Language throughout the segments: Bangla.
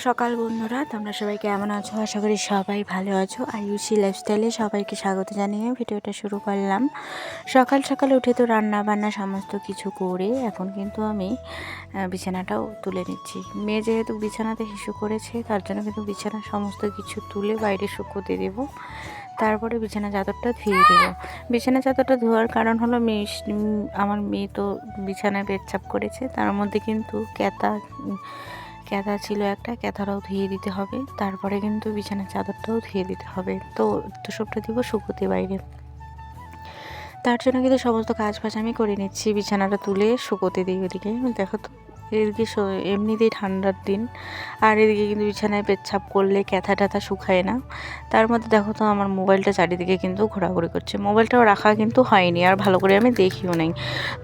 সকাল বন্ধুরা, তোমরা সবাই কেমন আছো? আশা করি সবাই ভালো আছো। আয়ুষী লাইফস্টাইলে সবাইকে স্বাগত জানিয়ে ভিডিওটা শুরু করলাম। সকাল সকাল উঠে তো রান্না বান্না সমস্ত কিছু করে এখন কিন্তু আমি বিছানাটাও তুলে নিচ্ছি। মেয়ে যেহেতু বিছানাতে হিসু করেছে, তার জন্য কিন্তু বিছানা সমস্ত কিছু তুলে বাইরে শুকোতে দেবো। তারপরে বিছানা চাদরটা ধুয়ে দেবো। বিছানা চাদরটা ধোয়ার কারণ হলো আমার মেয়ে তো বিছানায় পেচ্ছাপ করেছে, তার মধ্যে কিন্তু ক্যাথা ছিল একটা, ক্যাথাটাও ধুয়ে দিতে হবে। তারপরে কিন্তু বিছানার চাদরটাও ধুয়ে দিতে হবে। তো সবটা দিব শুকোতে বাইরে। তার জন্য কিন্তু সমস্ত কাজ বাজ আমি করে নিচ্ছি। বিছানাটা তুলে শুকোতে দিই ওদিকে। দেখো তো, এদিকে এমনিতেই ঠান্ডার দিন, আর এদিকে কিন্তু বিছানায় পেচ্ছাপ করলে ক্যাথা ট্যাথা শুকায় না। তার মধ্যে দেখো তো আমার মোবাইলটা চারিদিকে কিন্তু ঘোরাঘুরি করছে। মোবাইলটাও রাখা কিন্তু হয়নি, আর ভালো করে আমি দেখিও নাই।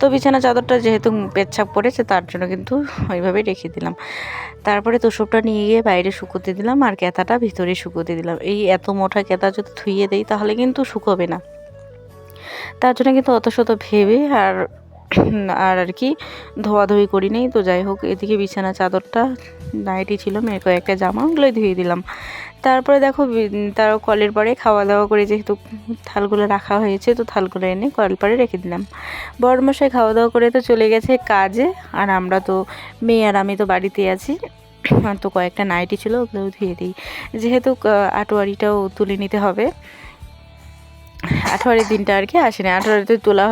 তো বিছানা চাদরটা যেহেতু পেচ্ছাপ করেছে, তার জন্য কিন্তু ওইভাবেই রেখে দিলাম। তারপরে তোষকটা নিয়ে গিয়ে বাইরে শুকোতে দিলাম, আর ক্যাথাটা ভিতরে শুকোতে দিলাম। এই এত মোটা ক্যাথা যদি ধুইয়ে দেই তাহলে কিন্তু শুকোবে না। তার জন্য কিন্তু অত শত ভেবে আর আর আর কি ধোয়াধুয়ি করি নেই। তো যাই হোক, এদিকে বিছানা চাদরটা, নাইটি ছিল, মেয়ের কয়েকটা জামা, ওগুলোই ধুয়ে দিলাম। তারপরে দেখো, তার কলের পরে খাওয়া দাওয়া করে যেহেতু থালগুলো রাখা হয়েছে, তো থালগুলো এনে কলের পরে রেখে দিলাম। বড়মশাই খাওয়া দাওয়া করে তো চলে গেছে কাজে, আর আমরা তো মেয়ে আর আমি তো বাড়িতে আছি। তো কয়েকটা নাইটি ছিল, ওগুলোও ধুয়ে দিই। যেহেতু আটোয়ারিটাও তুলে নিতে হবে। আঠোয়ারির দিনটা আর কি আসেনি, আঠোয়ারিতে তোলা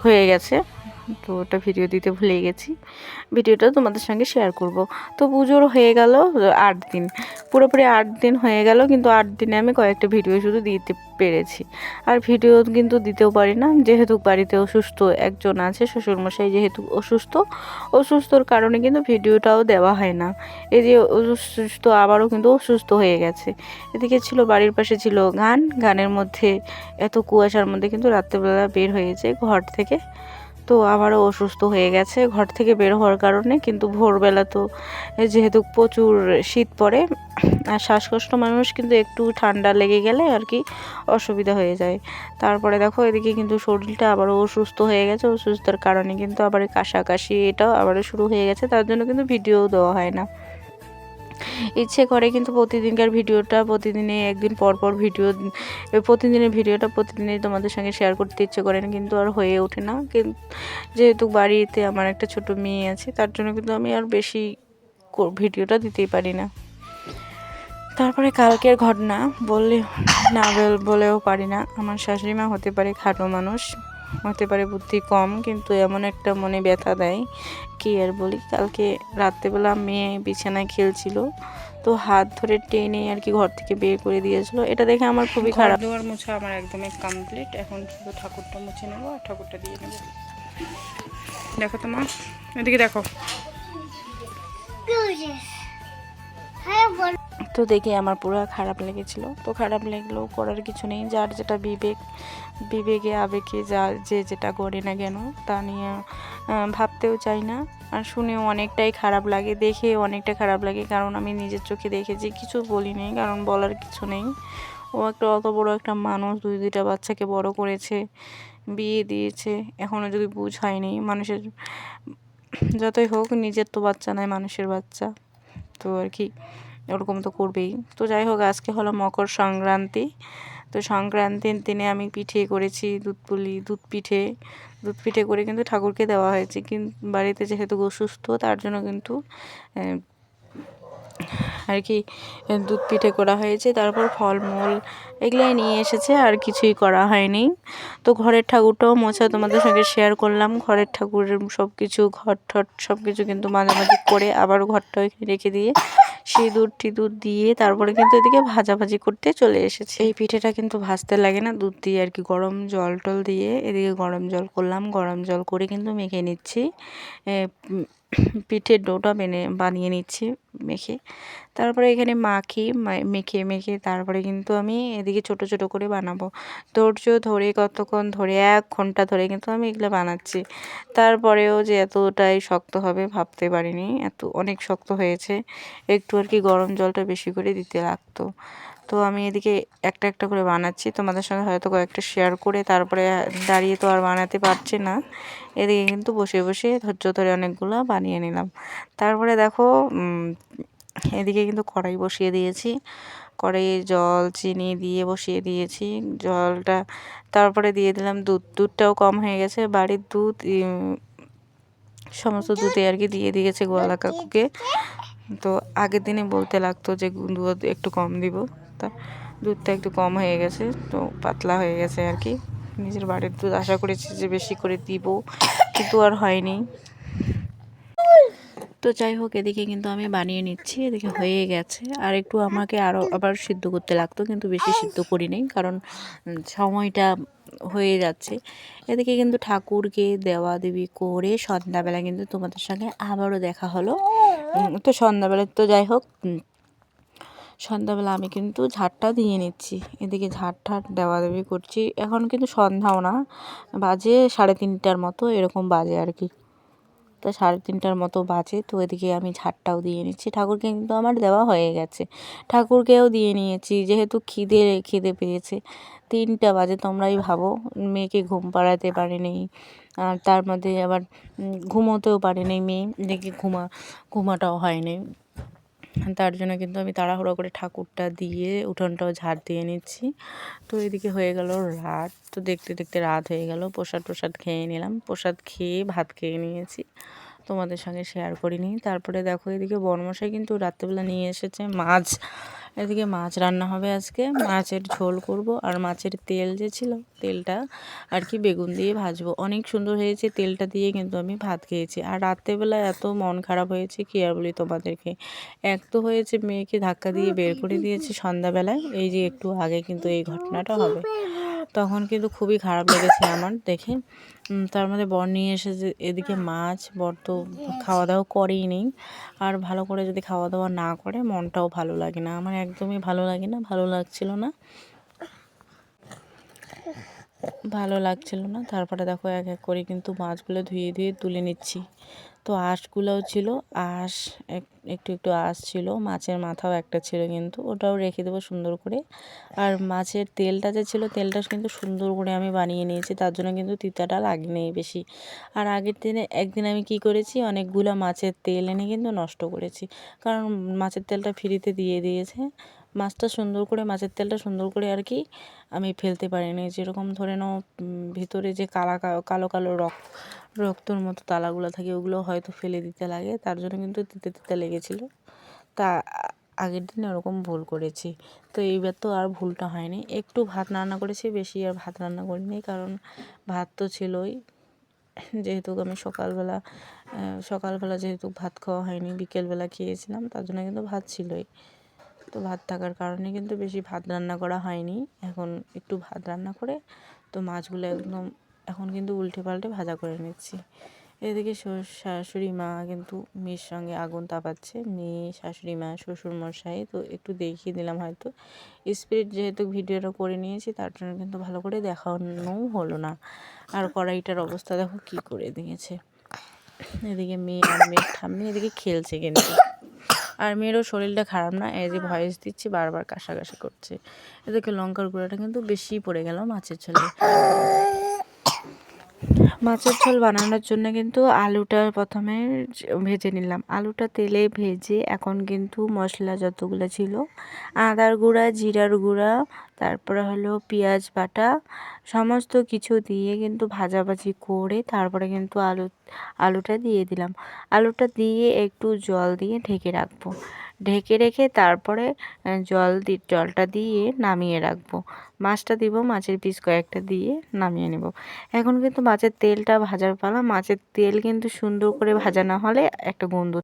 হয়ে গেছে। তো ওটা ভিডিও দিতে ভুলে গেছি, ভিডিওটা তোমাদের সঙ্গে শেয়ার করব। তো পুজোর হয়ে গেল 8 দিন, পুরোপুরি 8 দিন হয়ে গেল, কিন্তু 8 দিনে আমি কয়েকটা ভিডিও শুধু দিতে পেরেছি। আর ভিডিও কিন্তু দিতেও পারি না, যেহেতু বাড়িতে অসুস্থ একজন আছে, শ্বশুরমশাই যেহেতু অসুস্থর কারণে কিন্তু ভিডিওটাও দেওয়া হয় না। এই যে অসুস্থ, আবারও কিন্তু অসুস্থ হয়ে গেছে। এদিকে ছিল, বাড়ির পাশে ছিল গানের মধ্যে, এত কুয়াশার মধ্যে কিন্তু রাত্রেবেলা বের হয়েছে ঘর থেকে। তো আবারও অসুস্থ হয়ে গেছে ঘর থেকে বের হওয়ার কারণে। কিন্তু ভোরবেলা তো যেহেতু প্রচুর শীত পড়ে, আর শ্বাসকষ্ট মানুষ কিন্তু একটু ঠান্ডা লেগে গেলে আর কি অসুবিধা হয়ে যায়। তারপরে দেখো, এদিকে কিন্তু শরীরটা আবারও অসুস্থ হয়ে গেছে। অসুস্থতার কারণে কিন্তু আবার কাশাকাশি এটাও আবারও শুরু হয়ে গেছে, তার জন্য কিন্তু ভিডিও দেওয়া হয় না। ইচ্ছে করে কিন্তু প্রতিদিনকার ভিডিওটা প্রতিদিনে, একদিন পর পর ভিডিও, প্রতিদিনের ভিডিওটা প্রতিদিনই তোমাদের সঙ্গে শেয়ার করতে ইচ্ছে করে না, কিন্তু আর হয়ে ওঠে না। কিন্তু যেহেতু বাড়িতে আমার একটা ছোট মেয়ে আছে, তার জন্য কিন্তু আমি আর বেশি ভিডিওটা দিতেই পারি না। তারপরে কালকের ঘটনা বললে না বলেও পারি না। আমার শাশুড়ি মা হতে পারে খাটো মানুষ, হতে পারে বুদ্ধি কম, কিন্তু এমন একটা মনে ব্যথা দেয়, কি আর বলি। কালকে রাত্রেবেলা মেয়ে বিছানায় খেলছিল, তো হাত ধরে টেনে আর কি ঘর থেকে বের করে দিয়েছিল। এটা দেখে আমার খুবই খারাপ। দুয়ার মোছা আমার একদমই কমপ্লিট। এখন শুধু ঠাকুরটা মুছে নেবো আর ঠাকুরটা দিয়ে নেবো। দেখো তো মা, এদিকে দেখো। তো দেখে আমার পুরো খারাপ লেগেছিল। তো খারাপ লাগলেও করার কিছু নেই, যার যেটা বিবেকে আবেগে যে যেটা করে না কেন, তা নিয়ে ভাবতেও চাই না। আর শুনেও অনেকটাই খারাপ লাগে, দেখে অনেকটা খারাপ লাগে, কারণ আমি নিজের চোখে দেখেছি। কিছু বলি নেই, কারণ বলার কিছু নেই। ও একটা অত বড় একটা মানুষ, দুইটা বাচ্চাকে বড় করেছে, বিয়ে দিয়েছে, এখনও যদি বুঝ হয়নি মানুষের। যতই হোক, নিজের তো বাচ্চা নয়, মানুষের বাচ্চা, তো আর কি ওরকম তো করবেই। তো যাই হোক, আজকে হলো মকর সংক্রান্তি। তো সংক্রান্তির দিনে আমি পিঠে করেছি, দুধ পিঠে করে কিন্তু ঠাকুরকে দেওয়া হয়েছে। কিন্তু বাড়িতে যেহেতু অসুস্থ, তার জন্য কিন্তু আর কি দুধ পিঠে করা হয়েছে। তারপর ফলমূল এগুলাই নিয়ে এসেছে, আর কিছুই করা হয়নি। তো ঘরের ঠাকুরটাও মোছা তোমাদের সঙ্গে শেয়ার করলাম। ঘরের ঠাকুরের সব কিছু, ঘর ঠট সব কিছু কিন্তু মাঝামাঝি করে আবার ঘরটা ওইখানে রেখে দিয়ে সিঁদুর দিয়ে তারপরে কিন্তু এদিকে ভাজাভাজি করতে চলে এসেছে। এই পিঠেটা কিন্তু ভাজতে লাগে না, দুধ দিয়ে আর কি গরম জল টল দিয়ে এদিকে গরম জল করলাম। গরম জল করে কিন্তু মেখে নিচ্ছি, পিঠের ডোটা বানিয়ে নিচ্ছি মেখে। তারপরে এখানে মেখে তারপরে কিন্তু আমি এদিকে ছোট ছোট করে বানাবো। ধৈর্য ধরে কতক্ষণ ধরে 1 ঘন্টা ধরে কিন্তু আমি এগুলো বানাচ্ছি। তারপরেও যে এতটাই শক্ত হবে ভাবতে পারিনি, অনেক শক্ত হয়েছে। একটু আর কি গরম জলটা বেশি করে দিতে লাগতো। তো আমি এদিকে একটা একটা করে বানাচ্ছি, তোমাদের সঙ্গে হয়তো কয়েকটা শেয়ার করে তারপরে দাঁড়িয়ে তো আর বানাতে পারছি না। এদিকে কিন্তু বসে বসে ধৈর্য ধরে অনেকগুলো বানিয়ে নিলাম। তারপরে দেখো, এদিকে কিন্তু কড়াই বসিয়ে দিয়েছি, কড়াইয়ে জল চিনি দিয়ে বসিয়ে দিয়েছি। জলটা তারপরে দিয়ে দিলাম দুধ। দুধটাও কম হয়ে গেছে, বাড়ির দুধ সমস্ত দুধে আর কি দিয়ে দিয়েছে গোয়ালা কাকুকে। তো আগের দিনে বলতে লাগতো যে দুধ একটু কম দিব, তা দুধটা একটু কম হয়ে গেছে, তো পাতলা হয়ে গেছে আর কি। নিজের বাড়ির দুধ আশা করেছি যে বেশি করে দিব, কিন্তু আর হয়নি। তো যাই হোক, এদিকে কিন্তু আমি বানিয়ে নিচ্ছি, এদিকে হয়ে গেছে। আর একটু আমাকে আবার সিদ্ধ করতে লাগতো, কিন্তু বেশি সিদ্ধ করিনি কারণ সময়টা হয়ে যাচ্ছে। এদিকে কিন্তু ঠাকুরকে দেওয়া দেবী করে সন্ধ্যাবেলা কিন্তু তোমাদের সঙ্গে আবারও দেখা হলো। তো সন্ধ্যাবেলা তো যাই হোক, সন্ধ্যাবেলা আমি কিন্তু ঝাড়টা দিয়ে নিচ্ছি। এদিকে ঝাড় দেওয়া দেবী করছি। এখন কিন্তু সন্ধ্যাও না, বাজে 3:30টার মতো এরকম বাজে আর কি। তো 3:30টার মতো বাজে। তো এদিকে আমি ঝাড়টাও দিয়ে নিচ্ছি। ঠাকুরকে কিন্তু আমার দেওয়া হয়ে গেছে, ঠাকুরকেও দিয়ে নিয়েছি। যেহেতু খিদে পেয়েছে, 3টা বাজে, তোমরাই ভাবো। মেয়েকে ঘুম পাড়াতে পারিনি, আর তার মধ্যে আবার ঘুমোতেও পারিনি মেয়ে, দেখি ঘুমাটাও হয়নি। তার জন্য কিন্তু আমি তাড়াহুড়ো করে ঠাকুরটা দিয়ে উঠোনটাও ঝাড় দিয়ে নিচ্ছি। তো এদিকে হয়ে গেল রাত। তো দেখতে দেখতে রাত হয়ে গেল। প্রসাদ খেয়ে নিলাম, প্রসাদ খেয়ে ভাত খেয়ে নিয়েছি, তোমাদের সঙ্গে শেয়ার করিনি। তারপরে দেখো এদিকে বড়মশাই কিন্তু রাত্রেবেলা নিয়ে এসেছে মাছ। এদিকে মাছ রান্না হবে আজকে, মাছের ঝোল করব। আর মাছের তেল যে ছিল, তেলটা আর কি বেগুন দিয়ে ভাজবো। অনেক সুন্দর হয়েছে, তেলটা দিয়ে কিন্তু আমি ভাত খেয়েছি। আর রাত্রেবেলা এত মন খারাপ হয়েছে কি আর বলি তোমাদেরকে। এক তো হয়েছে মেয়েকে ধাক্কা দিয়ে বের করে দিয়েছে সন্ধ্যাবেলায়, এই যে একটু আগে কিন্তু এই ঘটনাটা হবে, তখন কিন্তু খুবই খারাপ লেগেছে আমার দেখে। তার মধ্যে বর নিয়ে এসেছে এদিকে মাছ। বর তো খাওয়া দাওয়া করেই নেই, আর ভালো করে যদি খাওয়া দাওয়া না করে মনটাও ভালো লাগে না, আমার একদমই ভালো লাগে না, ভালো লাগছিল না। তারপরে দেখো এক এক করে কিন্তু মাছগুলো ধুয়ে তুলে নিচ্ছি। তো আঁশগুলোও ছিল, আঁশ একটু আঁশ ছিল, মাছের মাথাও একটা ছিল, কিন্তু ওটাও রেখে দেবো সুন্দর করে। আর মাছের তেলটা যে ছিল, তেলটা কিন্তু সুন্দর করে আমি বানিয়ে নিয়েছি, তার জন্য কিন্তু তিতাটা লাগেনি বেশি। আর আগের দিনে একদিন আমি কি করেছি, অনেকগুলো মাছের তেল এনে কিন্তু নষ্ট করেছি, কারণ মাছের তেলটা ফ্রিতে দিয়ে দিয়েছে। মাছের তেলটা সুন্দর করে আর কি আমি ফেলতে পারিনি। যেরকম ধরে নাও ভিতরে যে কালো কালো রক্তর মতো তালাগুলো থাকে, ওগুলো হয়তো ফেলে দিতে লাগে, তার জন্য কিন্তু তিতে লেগেছিলো। তা আগের দিন ওরকম ভুল করেছি। তো এইবার তো আর ভুলটা হয়নি। একটু ভাত রান্না করেছি, বেশি আর ভাত রান্না করিনি, কারণ ভাত তো ছিলই। যেহেতু আমি সকালবেলা যেহেতু ভাত খাওয়া হয়নি, বিকেলবেলা খেয়েছিলাম, তার জন্য কিন্তু ভাত ছিলই। তো ভাত থাকার কারণে কিন্তু বেশি ভাত রান্না করা হয়নি। এখন একটু ভাত রান্না করে তো মাছগুলো একদম এখন কিন্তু উল্টে পাল্টে ভাজা করে নিচ্ছি। এদিকে শাশুড়ি মা কিন্তু মেয়ের সঙ্গে আগুন তাপাচ্ছে, মেয়ে, শাশুড়ি মা, শ্বশুরমশাই। তো একটু দেখিয়ে দিলাম, হয়তো স্পিড যেহেতু ভিডিওটা করে নিয়েছি, তার জন্য কিন্তু ভালো করে দেখানোও হলো না। আর কড়াইটার অবস্থা দেখো কি করে দিয়েছে। এদিকে মেয়ে আর মেয়ের ঠাম্মি এদিকে খেলছে কিন্তু। আর মেয়েরও শরীরটা খারাপ না, এই যে ভয়েস দিচ্ছি বারবার কাশাকাশি করছে। এদিকে লঙ্কার গুঁড়োটা কিন্তু বেশি পড়ে গেল মাছের ঝোলে। মাছের ঝোল বানানোর জন্য কিন্তু আলুটা প্রথমে ভেজে নিলাম। আলুটা তেলে ভেজে এখন কিন্তু মশলা যতগুলো ছিল, আদার গুঁড়া, জিরার গুঁড়া, তারপরে হলো পেঁয়াজ বাটা, সমস্ত কিছু দিয়ে কিন্তু ভাজাভাজি করে তারপরে কিন্তু আলুটা দিয়ে দিলাম। আলুটা দিয়ে একটু জল দিয়ে ঢেকে রাখবো। ঢেকে রেখে তারপরে জলটা দিয়ে নামিয়ে রাখবো। মাছটা দিব, মাছের পিস কয়েকটা দিয়ে নামিয়ে নেব। এখন কিন্তু মাছের তেলটা ভাজার পালা। মাছের তেল কিন্তু সুন্দর করে ভাজা না হলে একটা গন্ধ